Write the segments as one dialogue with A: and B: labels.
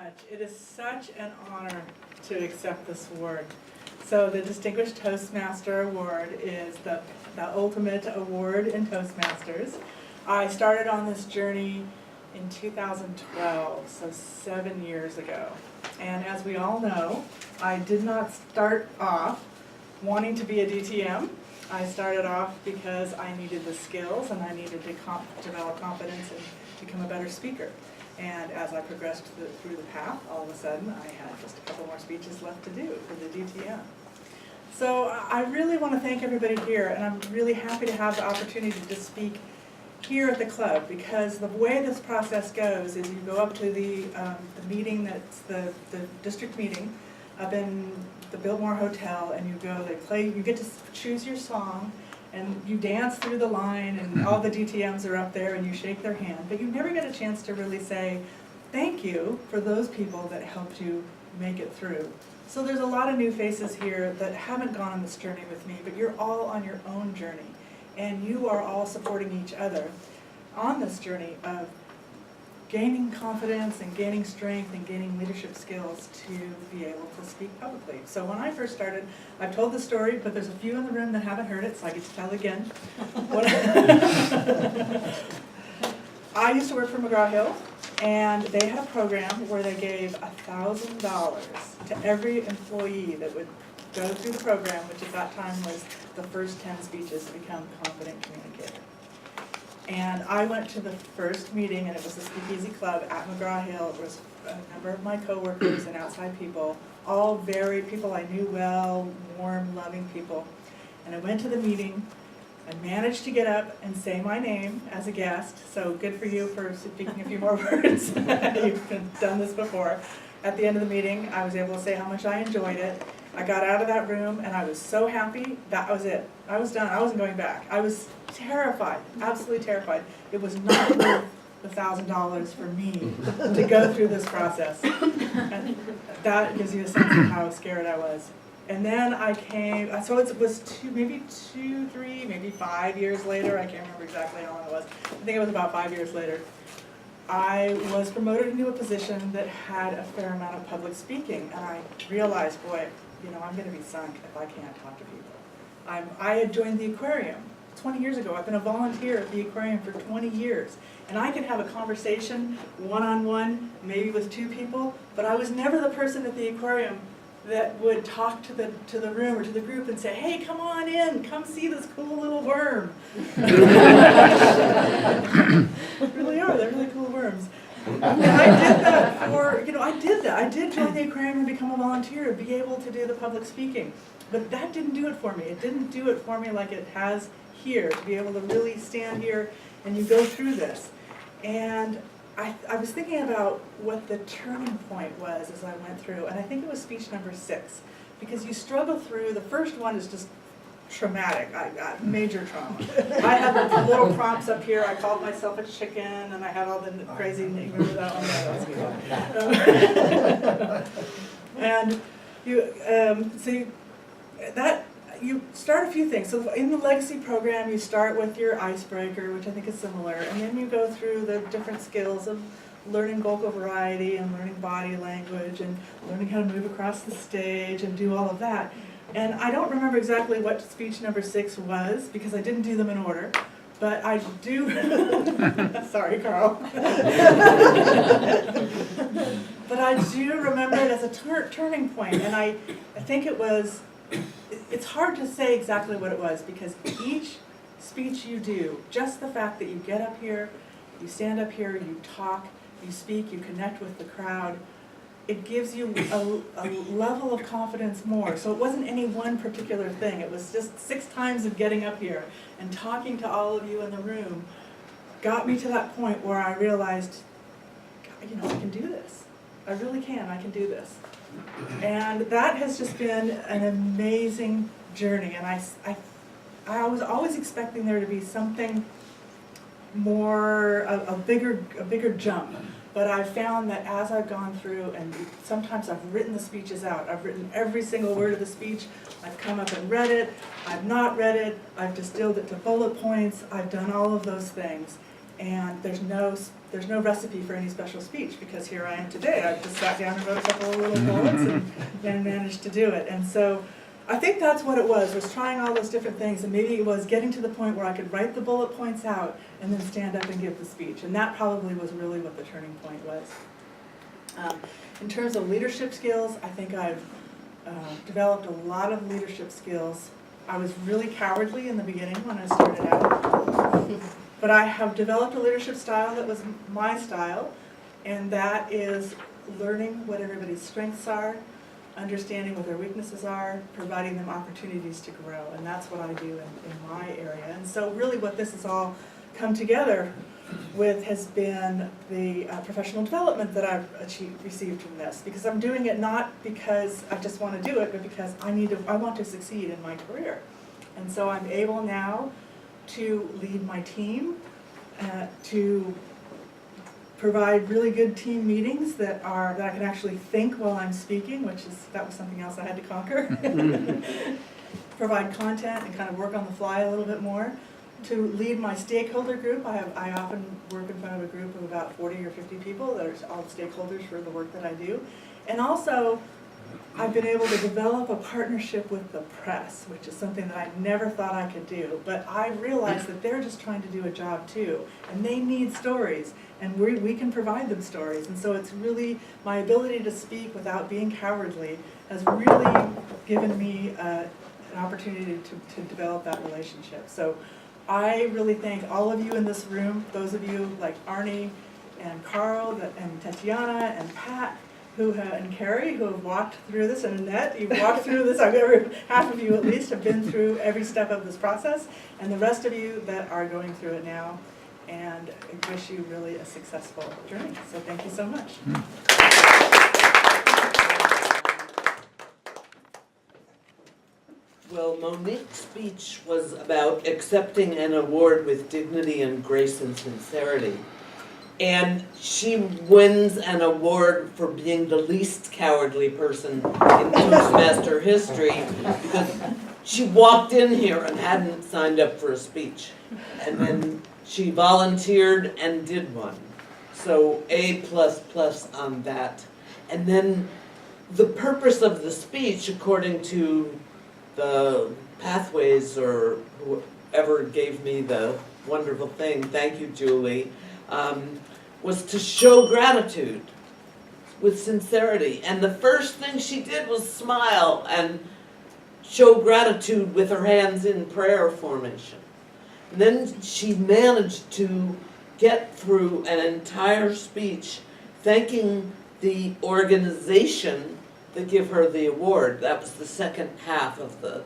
A: much. It is such an honor to accept this award. So the Distinguished Toastmaster Award is the ultimate award in Toastmasters. I started on this journey in 2012, so 7 years ago. And as we all know, I did not start off wanting to be a DTM. I started off because I needed the skills and I needed to develop confidence and become a better speaker. And as I progressed through the path, all of a sudden I had just a couple more speeches left to do for the DTM. So I really want to thank everybody here, and I'm really happy to have the opportunity to speak here at the club, because the way this process goes is you go up to the meeting, that's the district meeting up in the Biltmore Hotel, and you go, they play, you get to choose your song, and you dance through the line, and all the DTMs are up there, and you shake their hand, but you never get a chance to really say thank you for those people that helped you make it through. So there's a lot of new faces here that haven't gone on this journey with me, but you're all on your own journey, and you are all supporting each other on this journey of gaining confidence and gaining strength and gaining leadership skills to be able to speak publicly. So when I first started, I've told the story, but there's a few in the room that haven't heard it, so I get to tell it again. I used to work for McGraw-Hill, and they had a program where they gave $1,000 to every employee that would go through the program, which at that time was the first 10 speeches to become confident communicator. And I went to the first meeting, and it was the Speakeasy Club at McGraw-Hill. It was a number of my coworkers and outside people, all very people I knew well, warm, loving people. And I went to the meeting. I managed to get up and say my name as a guest, so good for you for speaking a few more words. You've done this before. At the end of the meeting, I was able to say how much I enjoyed it. I got out of that room and I was so happy. That was it. I was done. I wasn't going back. I was terrified, absolutely terrified. It was not worth the $1,000 for me to go through this process. And that gives you a sense of how scared I was. And then I came, so it was maybe 5 years later, I can't remember exactly how long it was. I think it was about 5 years later. I was promoted into a position that had a fair amount of public speaking, and I realized, boy, you know, I'm going to be sunk if I can't talk to people. I had joined the aquarium 20 years ago. I've been a volunteer at the aquarium for 20 years, and I could have a conversation one-on-one, maybe with 2 people, but I was never the person at the aquarium that would talk to the room or to the group and say, hey, come on in, come see this cool little worm. They really are, they're really cool worms. And I did that for, you know, I did join the aquarium and become a volunteer to be able to do the public speaking. But that didn't do it for me. It didn't do it for me like it has here, to be able to really stand here and you go through this. And I was thinking about what the turning point was as I went through, and I think it was speech number 6, because you struggle through, the first one is just traumatic, I got major trauma. I had the little prompts up here, I called myself a chicken, and I had all the crazy, remember that one? That was and you start a few things. So in the legacy program, you start with your icebreaker, which I think is similar, and then you go through the different skills of learning vocal variety and learning body language and learning how to move across the stage and do all of that. And I don't remember exactly what speech number 6 was, because I didn't do them in order, but I do, sorry Carl, but I do remember it as a turning point, and I think it was, it's hard to say exactly what it was, because each speech you do, just the fact that you get up here, you stand up here, you talk, you speak, you connect with the crowd, it gives you a level of confidence more. So it wasn't any one particular thing. It was just 6 times of getting up here and talking to all of you in the room got me to that point where I realized, you know, I can do this. I really can. I can do this. And that has just been an amazing journey. And I was always expecting there to be something more, a bigger jump. But I've found that as I've gone through, and sometimes I've written the speeches out, I've written every single word of the speech, I've come up and read it, I've not read it, I've distilled it to bullet points, I've done all of those things. And there's no recipe for any special speech, because here I am today. I just sat down and wrote a couple of little bullets and managed to do it. And so I think that's what it was trying all those different things, and maybe it was getting to the point where I could write the bullet points out and then stand up and give the speech. And that probably was really what the turning point was. In terms of leadership skills, I think I've developed a lot of leadership skills. I was really cowardly in the beginning when I started out, but I have developed a leadership style that was my style, and that is learning what everybody's strengths are, understanding what their weaknesses are, providing them opportunities to grow, and that's what I do in my area. And so really what this has all come together with has been the professional development that I've received from this, because I'm doing it not because I just want to do it, but because I want to succeed in my career. And so I'm able now to lead my team, to provide really good team meetings that I can actually think while I'm speaking, that was something else I had to conquer. Provide content and kind of work on the fly a little bit more. To lead my stakeholder group, I often work in front of a group of about 40 or 50 people that are all stakeholders for the work that I do. And also, I've been able to develop a partnership with the press, which is something that I never thought I could do. But I realized that they're just trying to do a job too, and they need stories, and we can provide them stories. And so it's really, my ability to speak without being cowardly has really given me an opportunity to develop that relationship. So I really thank all of you in this room, those of you like Arnie and Carl and Tatiana and Pat and Carrie, who have walked through this, and Annette, you've walked through this. Half of you at least have been through every step of this process, and the rest of you that are going through it now, and I wish you really a successful journey. So thank you so much.
B: Well, Monique's speech was about accepting an award with dignity and grace and sincerity. And she wins an award for being the least cowardly person in Toastmaster history, because she walked in here and hadn't signed up for a speech. And then she volunteered and did one. So A++ on that. And then the purpose of the speech, according to the Pathways or whoever gave me the wonderful thing, thank you, Julie, was to show gratitude with sincerity. And the first thing she did was smile and show gratitude with her hands in prayer formation. And then she managed to get through an entire speech thanking the organization that give her the award. That was the second half of the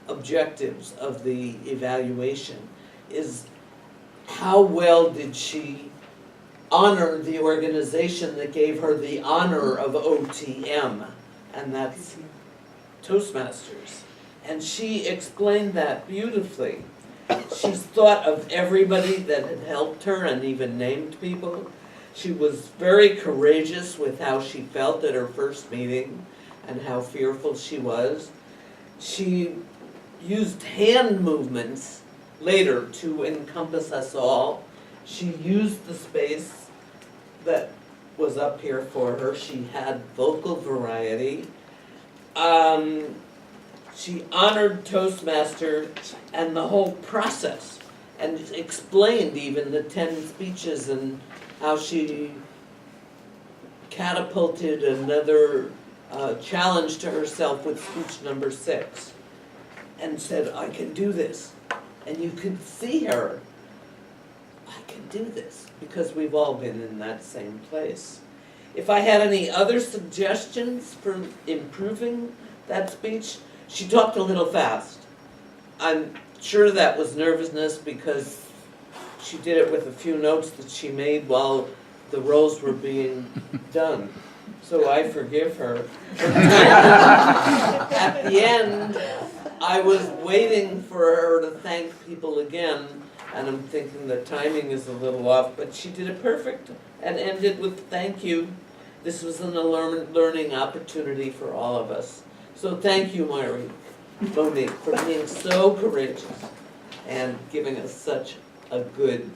B: objectives of the evaluation, is how well did she honor the organization that gave her the honor of OTM, and that's Toastmasters. And she explained that beautifully. She's thought of everybody that had helped her and even named people. She was very courageous with how she felt at her first meeting and how fearful she was. She used hand movements later to encompass us all. She used the space that was up here for her. She had vocal variety. She honored Toastmaster and the whole process, and explained even the 10 speeches and how she catapulted another challenge to herself with speech number 6 and said, I can do this. And you could see her, I can do this, because we've all been in that same place. If I had any other suggestions for improving that speech, she talked a little fast. I'm sure that was nervousness because she did it with a few notes that she made while the roles were being done. So I forgive her. At the end, I was waiting for her to thank people again, and I'm thinking the timing is a little off, but she did it perfect and ended with thank you. This was a learning opportunity for all of us. So thank you, Monique, for being so courageous and giving us such a good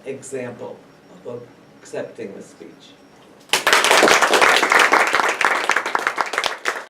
B: example of accepting the speech.